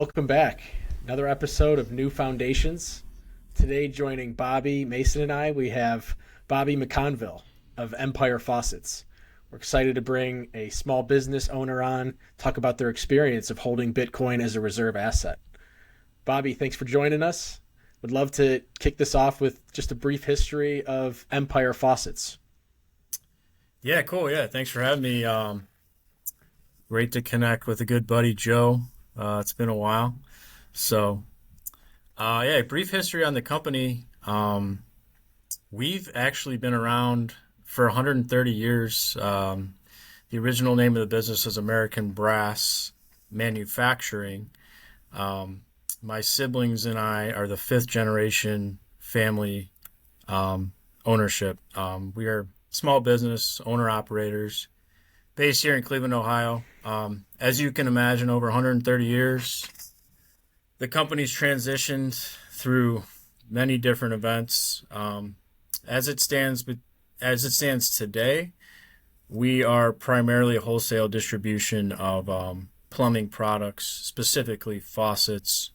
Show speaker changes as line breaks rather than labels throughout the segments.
Welcome back. Another episode of New Foundations. Today, joining Bobby Mason and I, we have Bobby McConville of Empire Faucets. We're excited to bring a small business owner on, talk about their experience of holding Bitcoin as a reserve asset. Bobby, thanks for joining us. Would love to kick this off with just a brief history of Empire Faucets.
Yeah, cool. Yeah, thanks for having me. Great to connect with a good buddy, Joe. It's been a while. So, yeah, brief history on the company. We've actually been around for 130 years. The original name of the business was American Brass Manufacturing. My siblings and I are the fifth generation family ownership. We are small business owner operators based here in Cleveland, Ohio. As you can imagine, over 130 years, the company's transitioned through many different events. As it stands today, we are primarily a wholesale distribution of plumbing products, specifically faucets,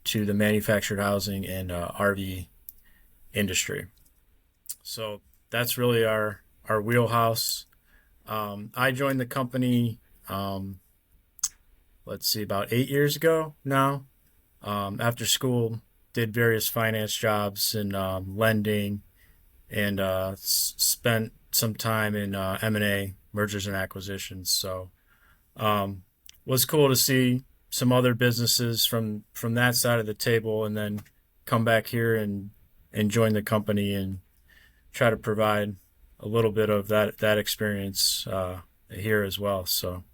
to the manufactured housing and RV industry. So that's really our wheelhouse. I joined the company, about 8 years ago now. After school, did various finance jobs and lending, and spent some time in M&A, mergers and acquisitions. So was cool to see some other businesses from that side of the table, and then come back here and join the company and try to provide a little bit of that experience here as well. So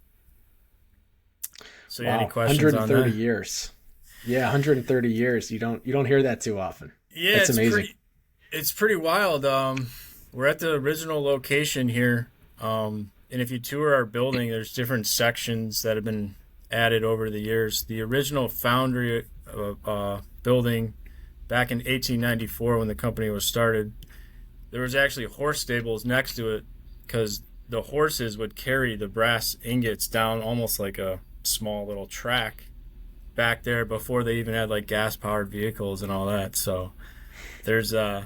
yeah,
Wow,
any questions on
130
that?
years. Yeah, 130 years. You don't hear that too often.
Yeah,
That's amazing.
it's pretty wild. We're at the original location here, and if you tour our building, there's different sections that have been added over the years. The original foundry building back in 1894, when the company was started, there was actually horse stables next to it because the horses would carry the brass ingots down almost like a small little track back there before they even had like gas powered vehicles and all that. So there's a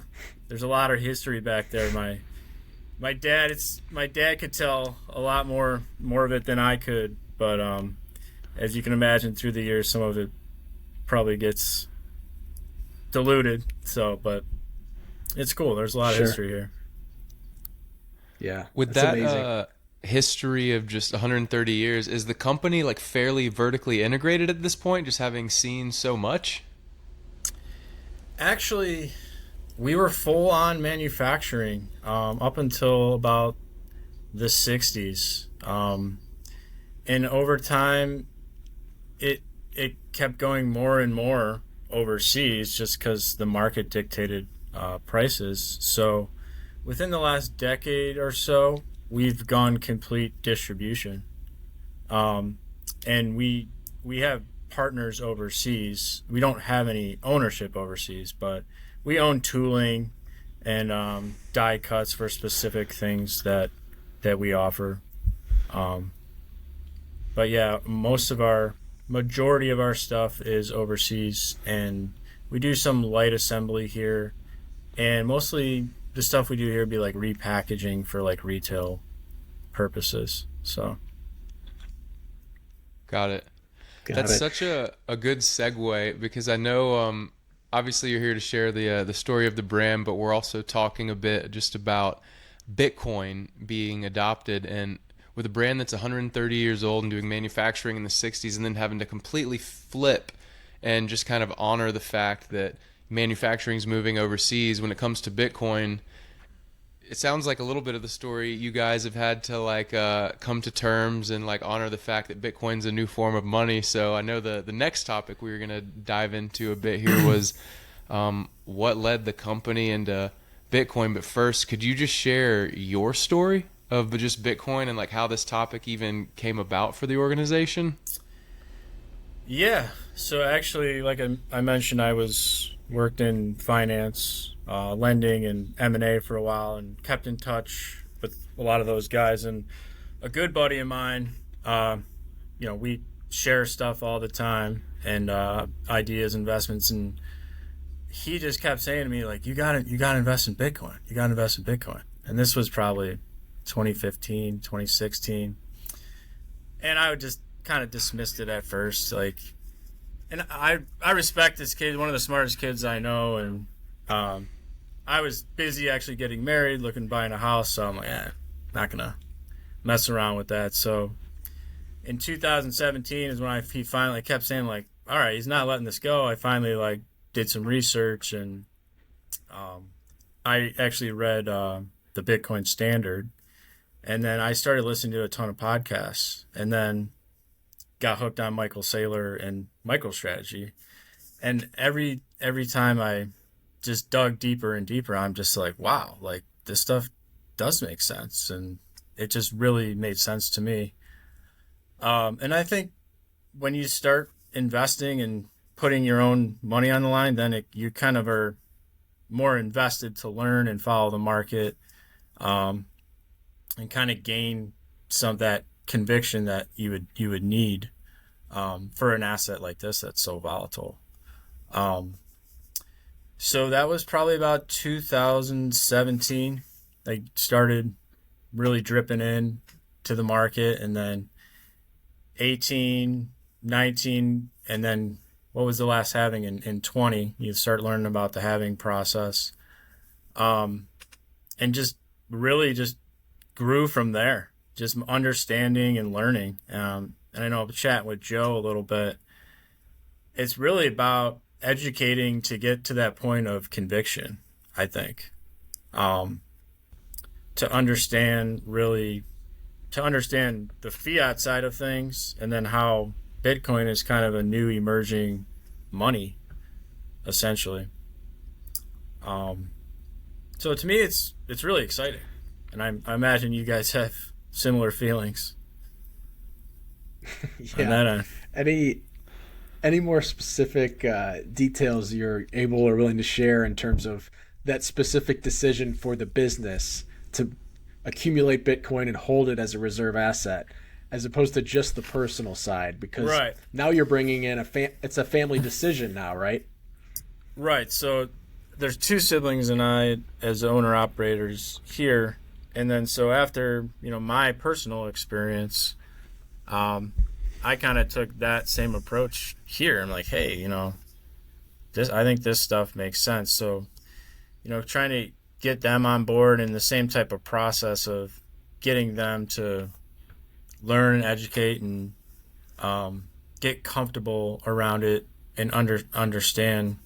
lot of history back there. My dad could tell a lot more of it than I could, but as you can imagine, through the years, some of it probably gets diluted. So, but it's cool. There's a lot of
Sure.
history here.
Yeah,
With
that's
that
amazing.
history of just 130 years, is the company like fairly vertically integrated at this point, just having seen so much?
Actually, we were full on manufacturing up until about the 60s. And over time, it kept going more and more overseas just because the market dictated prices. So within the last decade or so, we've gone complete distribution. And we have partners overseas. We don't have any ownership overseas, but we own tooling and die cuts for specific things that we offer. Um, but yeah, majority of our stuff is overseas, and we do some light assembly here, and mostly the stuff we do here would be like repackaging for like retail purposes. So
Got it.
Got
That's
it.
such a good segue because I know obviously you're here to share the story of the brand, but we're also talking a bit just about Bitcoin being adopted, and with a brand that's 130 years old and doing manufacturing in the 60s and then having to completely flip and just kind of honor the fact that manufacturing is moving overseas when it comes to Bitcoin. It sounds like a little bit of the story you guys have had to like come to terms and like honor the fact that Bitcoin's a new form of money. So I know the next topic we were gonna dive into a bit here was what led the company into Bitcoin. But first, could you just share your story of just Bitcoin and like how this topic even came about for the organization?
yeah, so actually, like I mentioned, I was worked in finance, lending, and M&A for a while, and kept in touch with a lot of those guys. And a good buddy of mine, we share stuff all the time. and ideas, investments, and he just kept saying to me like, you gotta invest in Bitcoin. You gotta invest in Bitcoin. And this was probably 2015, 2016. And I would just kind of dismissed it at first, like, and I respect this kid, one of the smartest kids I know, and I was busy actually getting married, buying a house, so I'm like, not gonna mess around with that. So in 2017 is when he finally kept saying like, all right, he's not letting this go. I finally like did some research, and I actually read the Bitcoin Standard, and then I started listening to a ton of podcasts, and then got hooked on Michael Saylor and MicroStrategy. And every time I just dug deeper and deeper, I'm just like, wow, like this stuff does make sense, and it just really made sense to me. And I think when you start investing and putting your own money on the line, then you kind of are more invested to learn and follow the market, and kind of gain some of that conviction that you would need for an asset like this that's so volatile. So that was probably about 2017. I started really dripping in to the market, and then 18, 19, and then what was the last halving in 20? You start learning about the halving process, and just really just grew from there, just understanding and learning. And I know I've chatting with Joe a little bit. It's really about educating to get to that point of conviction, I think, to understand the fiat side of things, and then how Bitcoin is kind of a new emerging money, essentially. So to me, it's really exciting, and I imagine you guys have similar feelings.
Yeah. Any more specific details you're able or willing to share in terms of that specific decision for the business to accumulate Bitcoin and hold it as a reserve asset, as opposed to just the personal side? Because
right
now you're bringing in it's a family decision now, right?
Right. So there's two siblings and I as owner operators here, and then so after my personal experience, I kind of took that same approach here. I'm like, hey, I think this stuff makes sense. So, trying to get them on board in the same type of process of getting them to learn and educate and get comfortable around it and understand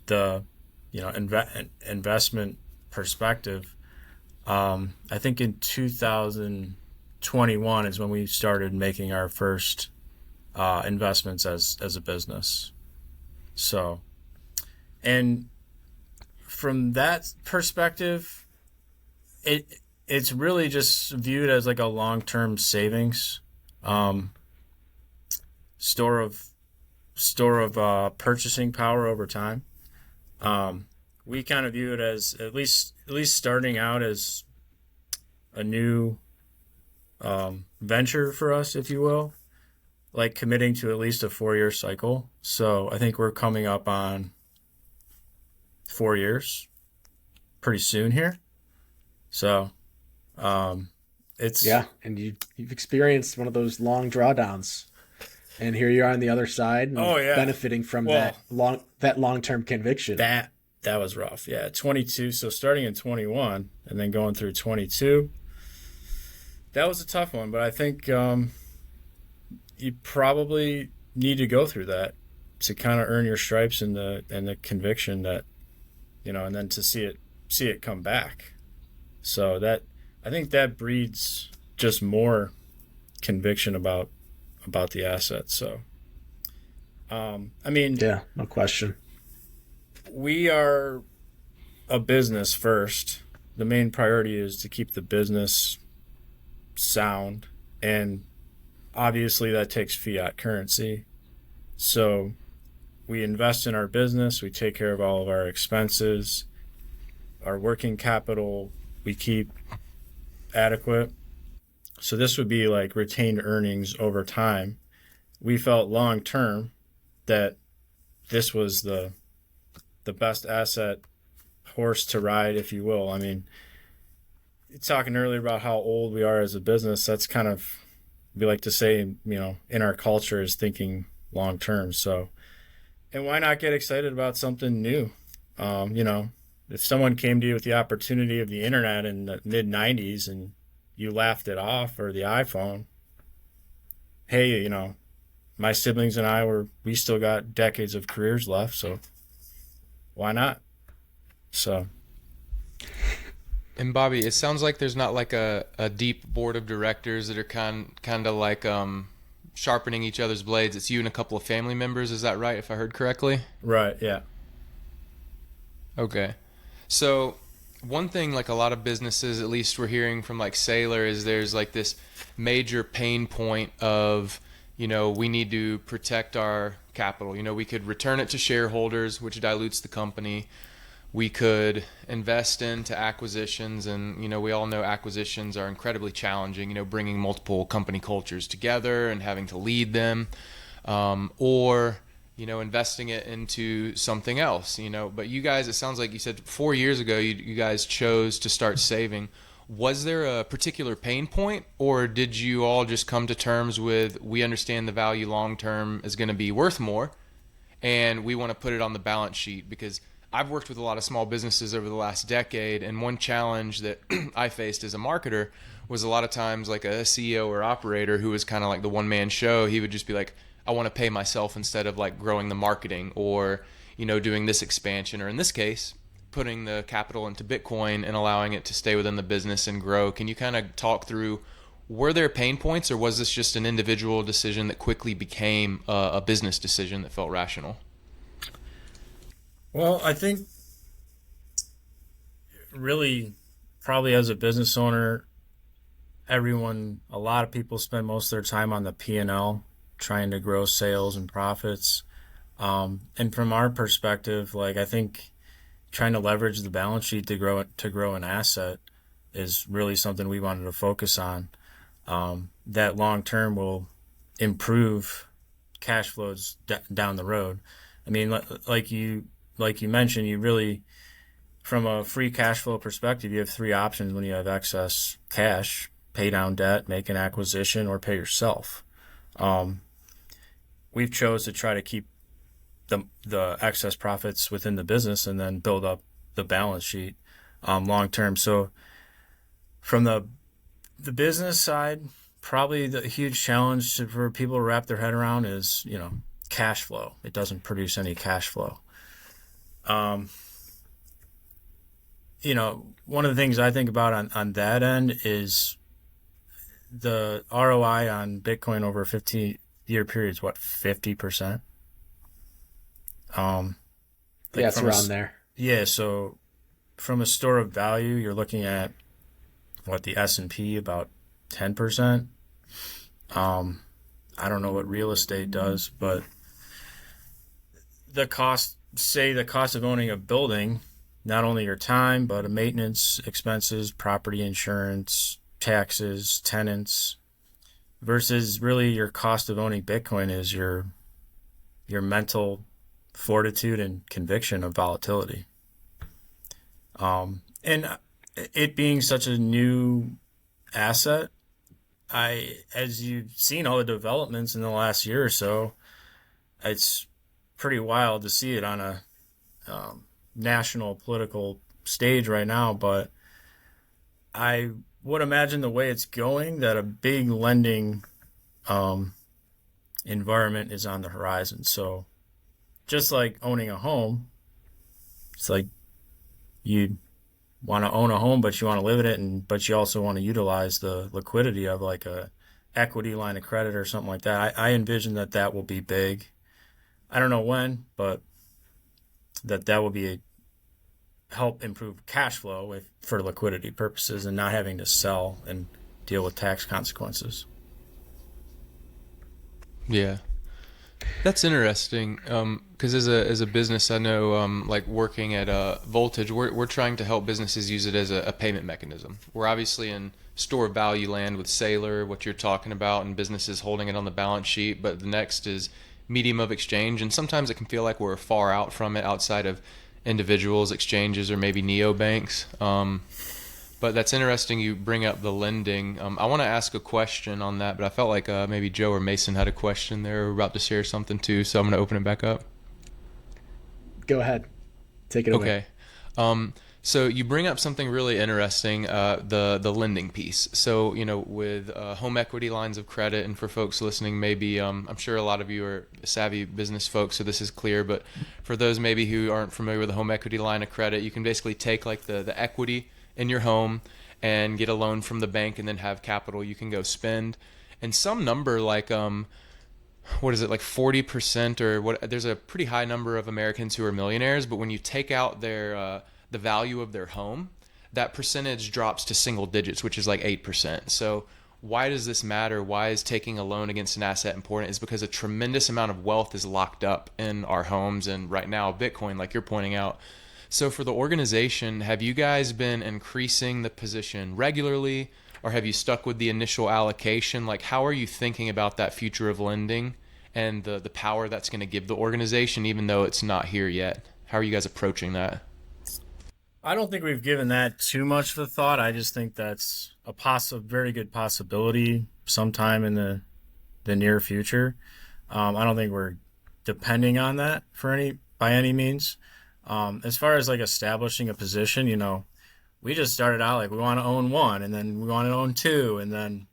the investment perspective. I think in 2021 is when we started making our first investments as a business. So, and from that perspective, it's really just viewed as like a long-term savings, store of purchasing power over time. We kind of view it as at least starting out as a new venture for us, if you will, like committing to at least a 4-year cycle. So I think we're coming up on 4 years pretty soon here. So it's
and you've experienced one of those long drawdowns, and here you are on the other side and benefiting from that long-term conviction.
That was rough. 22. So starting in 21 and then going through 22, that was a tough one, but I think you probably need to go through that to kind of earn your stripes and the conviction that, and then to see it come back. So that, I think that breeds just more conviction about the asset. So, no
question.
We are a business first. The main priority is to keep the business sound, and obviously that takes fiat currency. So we invest in our business, we take care of all of our expenses, our working capital we keep adequate. So this would be like retained earnings over time. We felt long term that this was the best asset horse to ride, if you will. I mean, talking earlier about how old we are as a business, that's kind of, we like to say, in our culture is thinking long term. So, and why not get excited about something new? If someone came to you with the opportunity of the internet in the mid 90s and you laughed it off, or the iPhone, hey, my siblings and we still got decades of careers left, so why not? So.
And Bobby, it sounds like there's not like a deep board of directors that are kind of like sharpening each other's blades. It's you and a couple of family members. Is that right, if I heard correctly?
Right, yeah.
Okay. So one thing, like a lot of businesses, at least we're hearing from like Sailor, is there's like this major pain point of, we need to protect our capital. We could return it to shareholders, which dilutes the company. We could invest into acquisitions, and we all know acquisitions are incredibly challenging, bringing multiple company cultures together and having to lead them, or investing it into something else. But you guys, it sounds like you said 4 years ago you guys chose to start saving. Was there a particular pain point, or did you all just come to terms with, we understand the value long term is going to be worth more, and we want to put it on the balance sheet? Because I've worked with a lot of small businesses over the last decade, and one challenge that I faced as a marketer was a lot of times like a CEO or operator who was kind of like the one-man show. He would just be like, I want to pay myself instead of like growing the marketing, or doing this expansion, or in this case putting the capital into Bitcoin and allowing it to stay within the business and grow. Can you kind of talk through, were there pain points, or was this just an individual decision that quickly became a business decision that felt rational?
Well, I think really, probably as a business owner, a lot of people spend most of their time on the P&L, trying to grow sales and profits. And from our perspective, like, I think trying to leverage the balance sheet to grow an asset is really something we wanted to focus on. That long term will improve cash flows down the road. I mean, like you mentioned, you really, from a free cash flow perspective, you have three options when you have excess cash: pay down debt, make an acquisition, or pay yourself. We've chose to try to keep the excess profits within the business and then build up the balance sheet long term. So from the business side, probably the huge challenge for people to wrap their head around is, cash flow. It doesn't produce any cash flow. One of the things I think about on that end is the ROI on Bitcoin over a 15-year period is what, 50%?
Yeah, it's around there.
Yeah, so from a store of value, you're looking at what, the S&P about 10%. I don't know what real estate does, but the cost of owning a building, not only your time, but maintenance expenses, property insurance, taxes, tenants, versus really your cost of owning Bitcoin is your mental fortitude and conviction of volatility. And it being such a new asset, as you've seen all the developments in the last year or so, it's pretty wild to see it on a national political stage right now. But I would imagine the way it's going, that a big lending environment is on the horizon. So just like owning a home, it's like you want to own a home, but you want to live in it, but you also want to utilize the liquidity of like a equity line of credit or something like that. I envision that will be big. I don't know when, but that will be help improve cash flow for liquidity purposes, and not having to sell and deal with tax consequences.
Yeah. That's interesting, because as a business, I know, like working at Voltage, we're trying to help businesses use it as a payment mechanism. We're obviously in store of value land with Sailor, what you're talking about, and businesses holding it on the balance sheet. But the next is medium of exchange, and sometimes it can feel like we're far out from it outside of individuals, exchanges, or maybe neobanks. But that's interesting you bring up the lending. I want to ask a question on that, but I felt like maybe Joe or Mason had a question there. We're about to share something too, so I'm going to open it back up.
Go ahead. Take it away.
Okay. So you bring up something really interesting, the lending piece. So, with home equity lines of credit, and for folks listening, maybe I'm sure a lot of you are savvy business folks, so this is clear. But for those maybe who aren't familiar with a home equity line of credit, you can basically take like the equity in your home and get a loan from the bank, and then have capital you can go spend. And some number like what is it, like 40% or what? There's a pretty high number of Americans who are millionaires, but when you take out their the value of their home, that percentage drops to single digits, which is like 8%. So why does this matter? Why is taking a loan against an asset important? It's because a tremendous amount of wealth is locked up in our homes, and right now Bitcoin, like you're pointing out. So for the organization, have you guys been increasing the position regularly, or have you stuck with the initial allocation? Like, how are you thinking about that future of lending and the power that's going to give the organization, even though it's not here yet? How are you guys approaching that?
I don't think we've given that too much of a thought. I just think that's a very good possibility sometime in the near future. I don't think we're depending on that by any means. As far as like establishing a position, we just started out like we want to own one, and then we want to own two, and then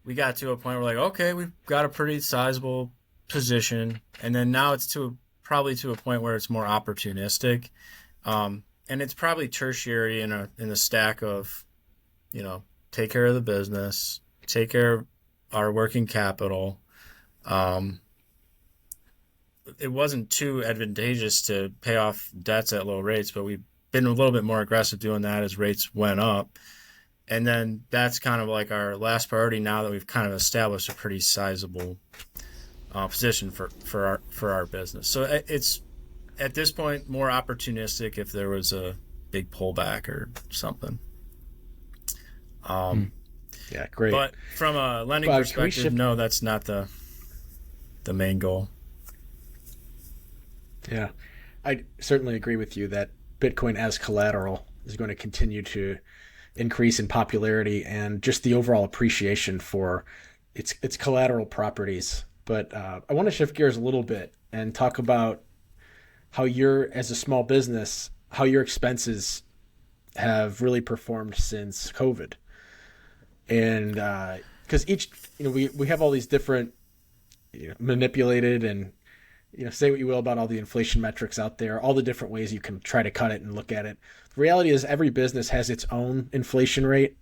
we got to a point where like, okay, we've got a pretty sizable position, and then now it's probably to a point where it's more opportunistic. And it's probably tertiary in the stack of, take care of the business, take care of our working capital. It wasn't too advantageous to pay off debts at low rates, but we've been a little bit more aggressive doing that as rates went up. And then that's kind of like our last priority now that we've kind of established a pretty sizable position for our business. So it's at this point more opportunistic if there was a big pullback or something.
Yeah, great.
But from a lending perspective, no, that's not the main goal.
Yeah, I certainly agree with you that Bitcoin as collateral is going to continue to increase in popularity and just the overall appreciation for its collateral properties. But I want to shift gears a little bit and talk about how as a small business, how your expenses have really performed since COVID. And because we have all these different manipulated and say what you will about all the inflation metrics out there, all the different ways you can try to cut it and look at it. The reality is every business has its own inflation rate.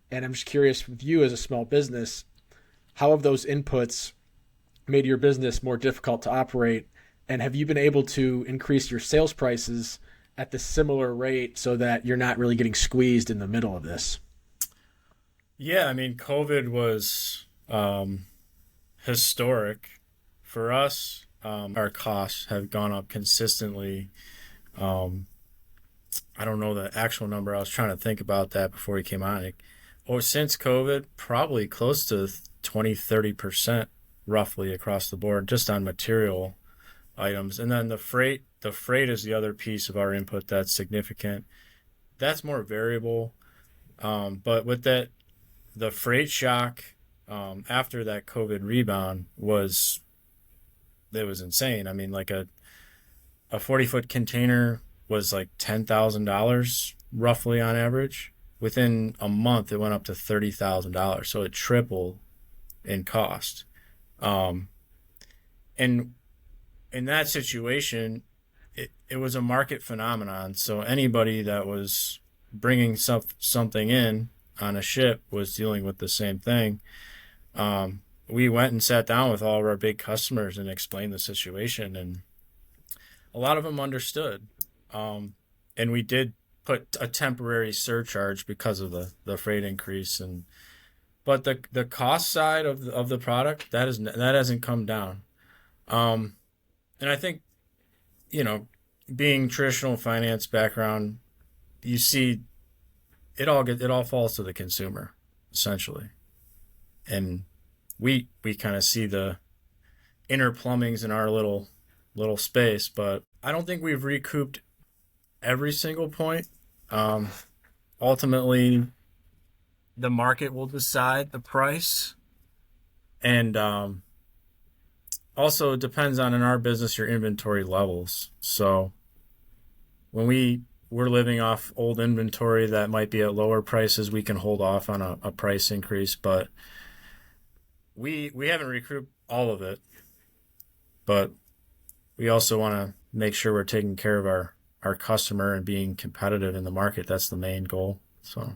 And I'm just curious, with you as a small business, how have those inputs made your business more difficult to operate? And have you been able to increase your sales prices at the similar rate so that you're not really getting squeezed in the middle of this?
Yeah, I mean, COVID was historic for us. Our costs have gone up consistently. I don't know the actual number. I was trying to think about that before we came on. Since COVID, probably close to 20-30% roughly across the board, just on material items. And then the freight is the other piece of our input that's significant. That's more variable. But with that, the freight shock after that COVID rebound was insane. I mean, like a 40-foot container was like $10,000 roughly on average. Within a month, it went up to $30,000. So it tripled in cost. And in that situation, it was a market phenomenon. So anybody that was bringing something in on a ship was dealing with the same thing. We went and sat down with all of our big customers and explained the situation, and a lot of them understood. And we did put a temporary surcharge because of the freight increase, but the cost side of the product that hasn't come down. And I think, being traditional finance background, you see it all falls to the consumer essentially, and we kind of see the inner plumbings in our little space, but I don't think we've recouped every single point. Um, Ultimately, the market will decide the price, and also it depends on, in our business, your inventory levels. So when we're living off old inventory that might be at lower prices, we can hold off on a price increase, but we haven't recouped all of it. But we also want to make sure we're taking care of our customer and being competitive in the market. That's the main goal. So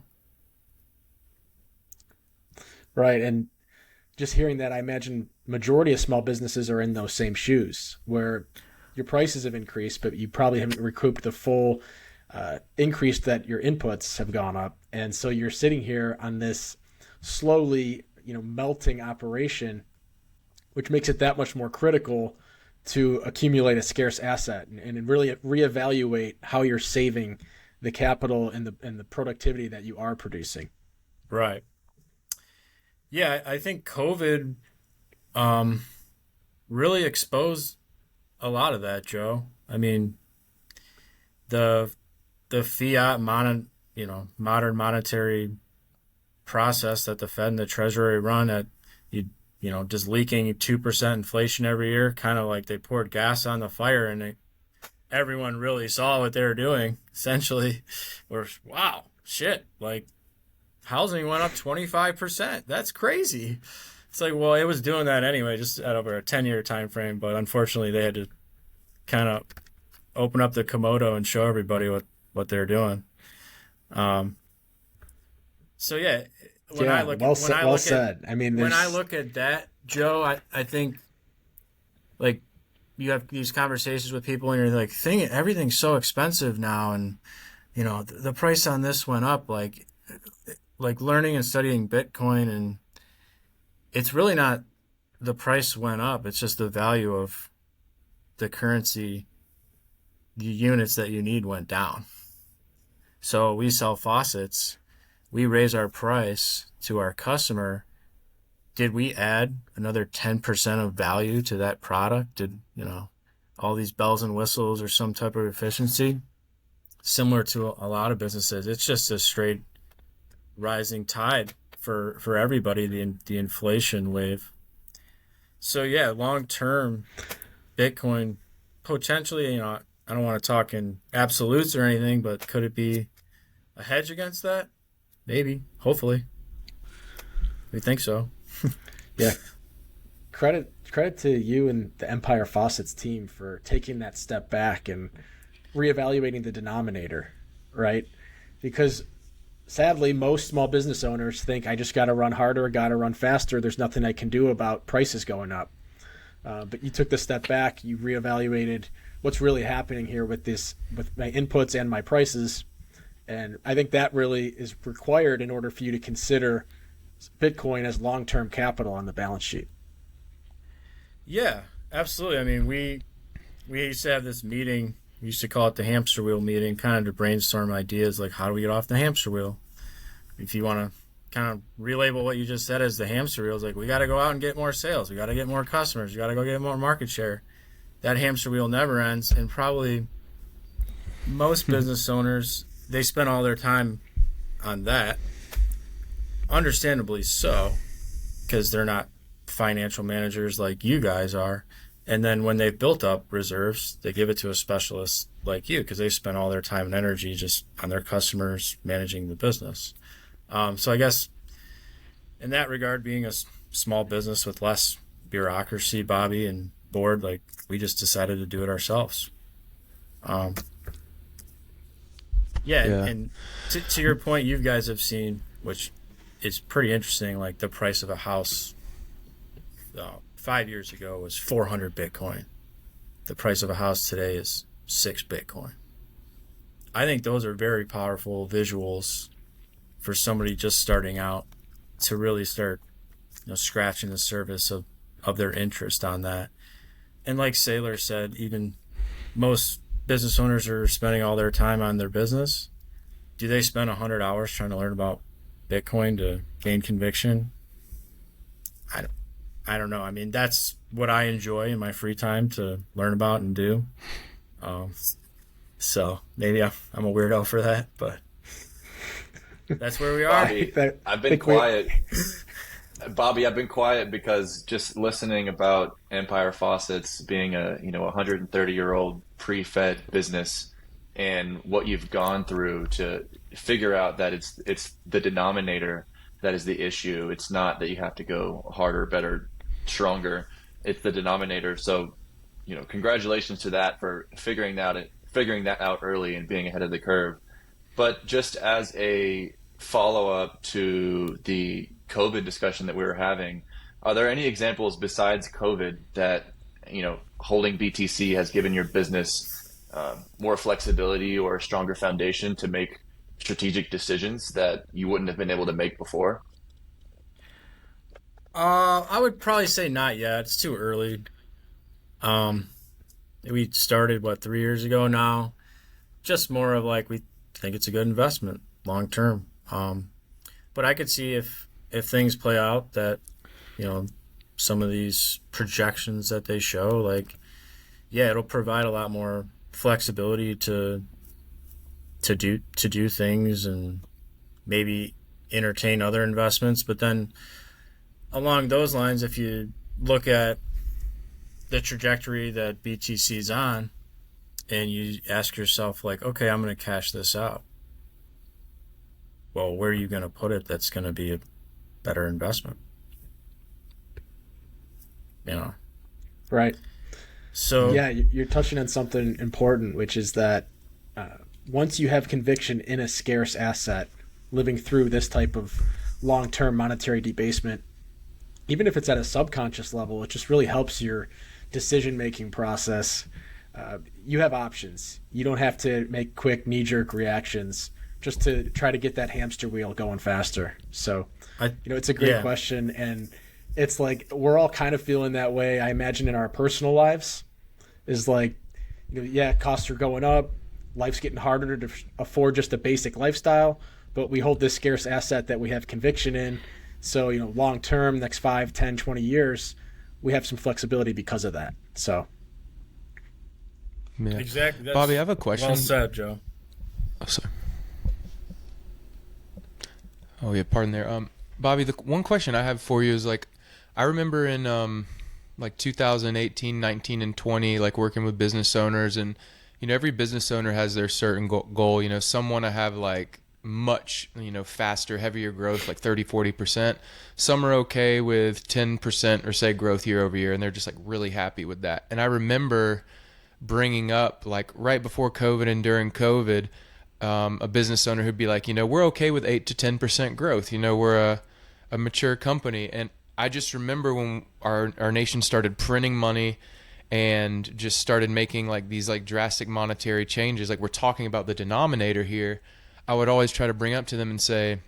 Right. And just hearing that, I imagine majority of small businesses are in those same shoes where your prices have increased, but you probably haven't recouped the full increase that your inputs have gone up. And so you're sitting here on this slowly, melting operation, which makes it that much more critical to accumulate a scarce asset and really reevaluate how you're saving the capital and the productivity that you are producing.
right. Yeah, I think COVID um, really exposed a lot of that, Joe. I mean, the the fiat modern monetary process that the Fed and the Treasury run at, just leaking 2% inflation every year, kind of like they poured gas on the fire, and everyone really saw what they were doing. Essentially, or wow, shit, like housing went up 25%. That's crazy. It's like, well, it was doing that anyway, just at over a 10-year time frame. But unfortunately, they had to kind of open up the Komodo and show everybody what they're doing. Um, so yeah,
Yeah, well said. I mean,
when I
there's
look at that, Joe, I think, like, you have these conversations with people and you're like, everything's so expensive now, and the price on this went up. Like learning and studying Bitcoin, and it's really not the price went up. It's just the value of the currency, the units that you need went down. So we sell faucets, we raise our price to our customer. Did we add another 10% of value to that product? Did, all these bells and whistles or some type of efficiency? Similar to a lot of businesses, it's just a straight rising tide for everybody, the inflation wave. So yeah, long term, Bitcoin potentially, I don't want to talk in absolutes or anything, but could it be a hedge against that? Maybe, hopefully. We think so.
yeah. Credit to you and the Empire Faucets team for taking that step back and reevaluating the denominator, right? Because sadly, most small business owners think I just got to run harder, got to run faster. There's nothing I can do about prices going up. But you took the step back. You reevaluated what's really happening here with my inputs and my prices. And I think that really is required in order for you to consider Bitcoin as long-term capital on the balance sheet.
Yeah, absolutely. I mean, we used to have this meeting. We used to call it the hamster wheel meeting, kind of to brainstorm ideas like, how do we get off the hamster wheel? If you want to kind of relabel what you just said as the hamster wheel, it's like, we got to go out and get more sales. We got to get more customers. We got to go get more market share. That hamster wheel never ends. And probably most business owners, they spend all their time on that. Understandably so, because they're not financial managers like you guys are. And then when they've built up reserves, they give it to a specialist like you, because they spend all their time and energy just on their customers, managing the business. So I guess in that regard, being a small business with less bureaucracy, Bobby, and board, like, we just decided to do it ourselves. Yeah. And to your point, you guys have seen, which is pretty interesting, like the price of a house 5 years ago was 400 Bitcoin. The price of a house today is 6 Bitcoin. I think those are very powerful visuals for somebody just starting out to really start, scratching the surface of their interest on that. And like Saylor said, even most business owners are spending all their time on their business. Do they spend 100 hours trying to learn about Bitcoin to gain conviction? I don't know. I mean, that's what I enjoy in my free time to learn about and do. Um, so maybe I'm a weirdo for that, but that's where we are.
Bobby,
I
I've been
think
quiet. Bobby, I've been quiet because just listening about Empire Faucets being a 130-year-old pre-fed business and what you've gone through to figure out that it's the denominator that is the issue. It's not that you have to go harder, better, stronger. It's the denominator. So, congratulations to that for figuring that out early and being ahead of the curve. But just as a follow up to the COVID discussion that we were having, are there any examples besides COVID that, holding BTC has given your business more flexibility or a stronger foundation to make strategic decisions that you wouldn't have been able to make before?
I would probably say not yet. It's too early. Um, we started 3 years ago now. Just more of like we think it's a good investment long term. But I could see if things play out that some of these projections that they show, like, yeah, it'll provide a lot more flexibility to do things and maybe entertain other investments. But then along those lines, if you look at the trajectory that BTC is on and you ask yourself, like, okay, I'm going to cash this out. Well, where are you going to put it that's going to be a better investment?
Right.
So
Yeah, you're touching on something important, which is that once you have conviction in a scarce asset, living through this type of long-term monetary debasement, even if it's at a subconscious level, it just really helps your decision-making process. You have options. You don't have to make quick knee-jerk reactions just to try to get that hamster wheel going faster. So, it's a great question, and it's like we're all kind of feeling that way. I imagine in our personal lives, is like, costs are going up, life's getting harder to afford just a basic lifestyle, but we hold this scarce asset that we have conviction in. So, long term, next 5, 10, 20 years, we have some flexibility because of that. So,
Yeah.
exactly. That's
Bobby, I have a question.
Well said, Joe.
Oh, sorry. Oh yeah, pardon there. Bobby, the one question I have for you is like, I remember in 2018, 19, and 20, like working with business owners, and every business owner has their certain goal. Some want to have like much faster, heavier growth, like 30, 40%. Some are okay with 10% or say growth year over year, and they're just like really happy with that. And I remember bringing up like right before COVID and during COVID, a business owner who'd be like, we're okay with 8 to 10% growth. We're a mature company. And I just remember when our nation started printing money and just started making like these like drastic monetary changes, like we're talking about the denominator here, I would always try to bring up to them and say,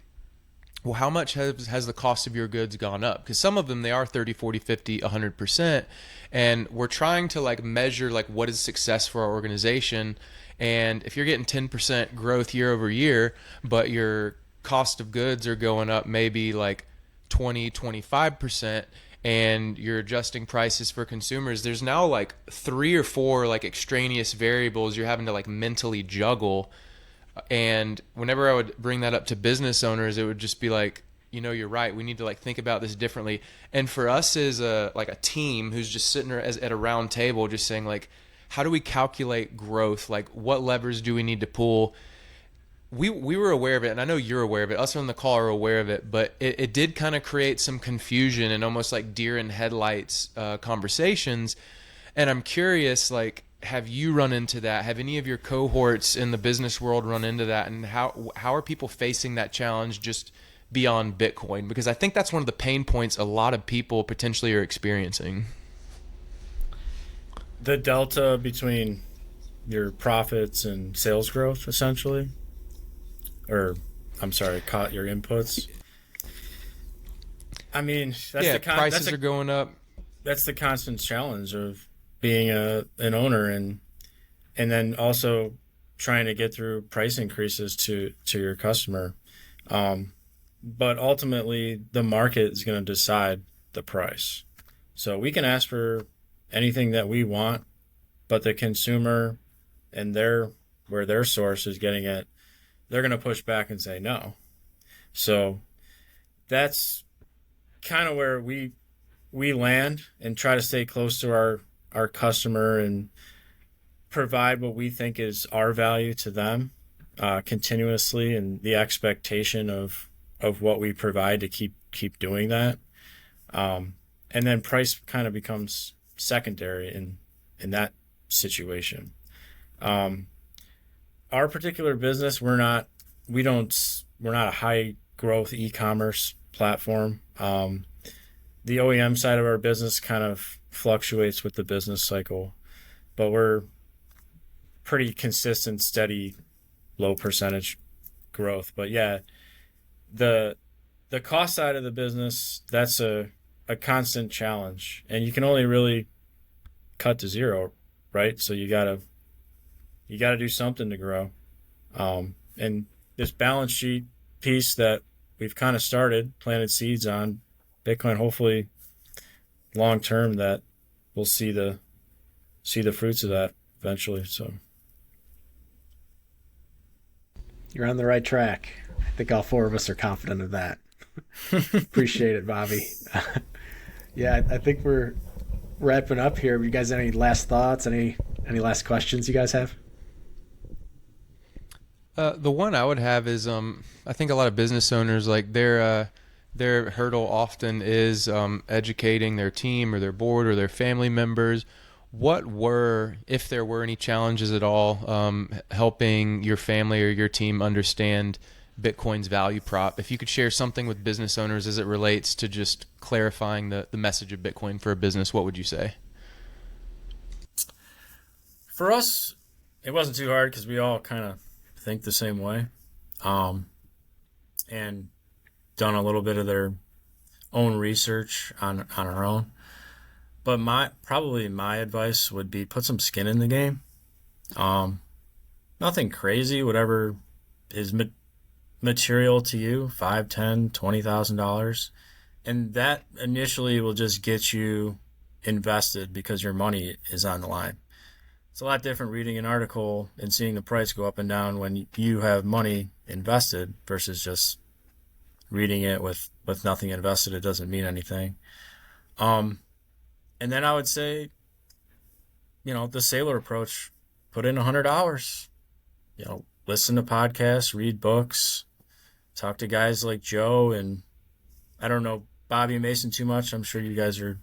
well, how much has the cost of your goods gone up? Because some of them, they are 30, 40, 50, 100%. And we're trying to like measure like what is success for our organization. And if you're getting 10% growth year over year, but your cost of goods are going up maybe like 20, 25%, and you're adjusting prices for consumers, there's now like 3 or 4 like extraneous variables you're having to like mentally juggle. And whenever I would bring that up to business owners, it would just be like, you're right. We need to like think about this differently. And for us as a team who's just sitting at a round table, just saying like, how do we calculate growth? Like what levers do we need to pull? We were aware of it, and I know you're aware of it. Us on the call are aware of it, but it did kind of create some confusion and almost like deer in headlights conversations. And I'm curious, like, have you run into that? Have any of your cohorts in the business world run into that? And how are people facing that challenge just beyond Bitcoin? Because I think that's one of the pain points a lot of people potentially are experiencing.
The delta between your profits and sales growth, essentially. Or, I'm sorry, your inputs. I mean,
prices are going up.
That's the constant challenge of being an owner, and then also trying to get through price increases to your customer. But ultimately, the market is going to decide the price. So we can ask for anything that we want, but the consumer and where their source is getting it, they're going to push back and say no. So that's kind of where we land and try to stay close to our customer and provide what we think is our value to them continuously, and the expectation of what we provide to keep doing that. And then price kind of becomes secondary in that situation. Our particular business, we're not a high growth e-commerce platform. The OEM side of our business kind of fluctuates with the business cycle, but we're pretty consistent, steady, low percentage growth. But yeah, the cost side of the business, that's a constant challenge, and you can only really cut to zero, right? So you gotta do something to grow. And this balance sheet piece that we've kind of planted seeds on Bitcoin, hopefully long term that we'll see the fruits of that eventually. So
You're on the right track. I think all four of us are confident of that. Appreciate it, Bobby. Yeah, I think we're wrapping up here. You guys, any last thoughts? Any last questions you guys have?
The one I would have is I think a lot of business owners, like their hurdle often is educating their team or their board or their family members. If there were any challenges at all, helping your family or your team understand Bitcoin's value prop? If you could share something with business owners as it relates to just clarifying the message of Bitcoin for a business, what would you say?
For us, it wasn't too hard because we all kind of think the same way, and done a little bit of their own research on our own. But my advice would be put some skin in the game. Nothing crazy, whatever is material to you, $5,000, $10,000, $20,000, and that initially will just get you invested because your money is on the line. It's a lot different reading an article and seeing the price go up and down when you have money invested versus just reading it with nothing invested. It doesn't mean anything. And then I would say, the sailor approach, put in 100 hours, listen to podcasts, read books, talk to guys like Joe, and I don't know Bobby Mason too much. I'm sure you guys are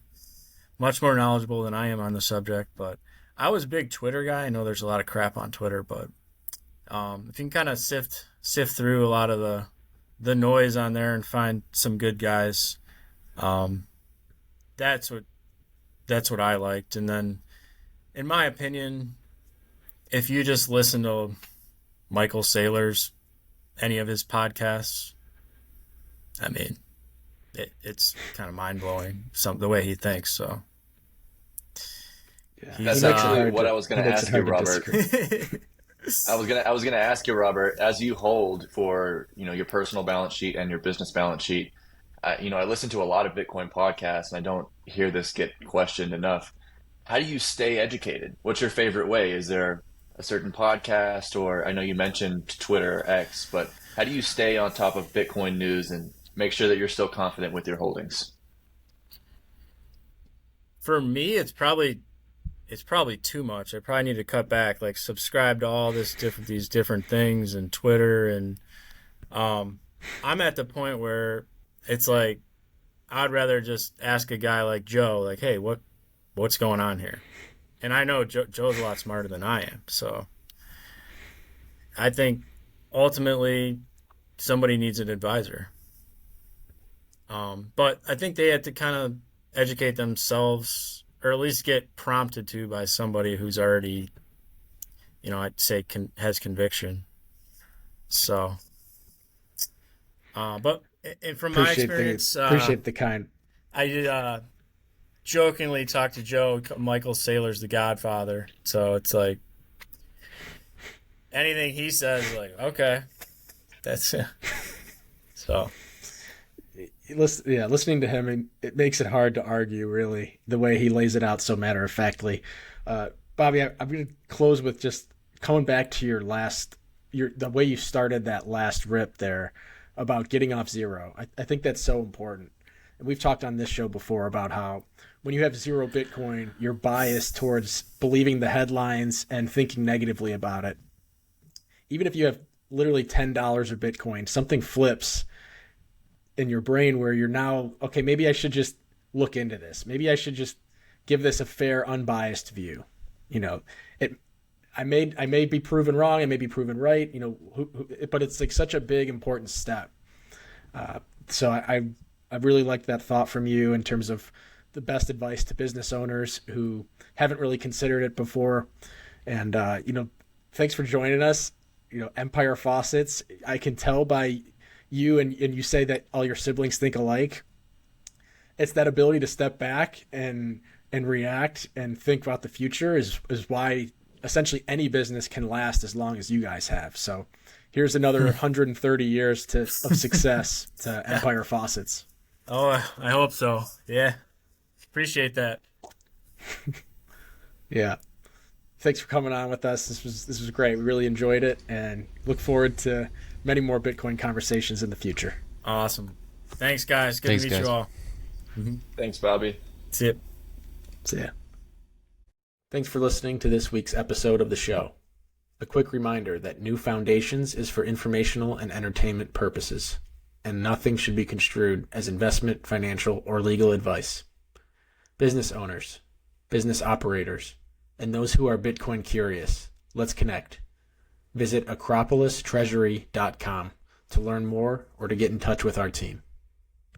much more knowledgeable than I am on the subject, but I was a big Twitter guy. I know there's a lot of crap on Twitter, but if you can kind of sift through a lot of the noise on there and find some good guys, that's what I liked. And then, in my opinion, if you just listen to Michael Saylor's, any of his podcasts, I mean, it's kind of mind-blowing, the way he thinks. So
yeah, that's actually what I was going to ask you, Robert. I was going to ask you, Robert, as you hold for, your personal balance sheet and your business balance sheet, I listen to a lot of Bitcoin podcasts and I don't hear this get questioned enough. How do you stay educated? What's your favorite way? Is there a certain podcast, or I know you mentioned Twitter or X, but how do you stay on top of Bitcoin news and make sure that you're still confident with your holdings?
For me, it's probably too much. I probably need to cut back, like subscribe to all these different things and Twitter, and I'm at the point where it's like I'd rather just ask a guy like Joe, like, hey, what's going on here? And I know Joe's a lot smarter than I am, so I think ultimately somebody needs an advisor. But I think they had to kind of educate themselves, or at least get prompted to by somebody who's already, I'd say has conviction. So, but and from my experience,
appreciate the kind.
I did jokingly talk to Joe. Michael Saylor's the Godfather, so it's like anything he says, like, okay, that's it. So.
listening to him, it makes it hard to argue, really, the way he lays it out so matter-of-factly. Bobby, I'm going to close with just coming back to the way you started that last rip there about getting off zero. I think that's so important. And we've talked on this show before about how when you have zero Bitcoin, you're biased towards believing the headlines and thinking negatively about it. Even if you have literally $10 of Bitcoin, something flips in your brain where you're now, okay, maybe I should just look into this. Maybe I should just give this a fair, unbiased view. I may be proven wrong. I may be proven right. But it's like such a big, important step. So I really liked that thought from you in terms of the best advice to business owners who haven't really considered it before. And thanks for joining us. Empire Faucets. I can tell by you and you say that all your siblings think alike. It's that ability to step back and react and think about the future is why essentially any business can last as long as you guys have. So here's another 130 years of success to Empire Faucets.
Oh, I hope so. Yeah. Appreciate that.
Yeah. Thanks for coming on with us. This was great. We really enjoyed it and look forward to many more Bitcoin conversations in the future.
Awesome. Thanks, guys. Good to meet you all.
Thanks, Bobby.
See it.
See ya. Thanks for listening to this week's episode of the show. A quick reminder that New Foundations is for informational and entertainment purposes, and nothing should be construed as investment, financial, or legal advice. Business owners, business operators, and those who are Bitcoin curious, let's connect. Visit acropolistreasury.com to learn more or to get in touch with our team.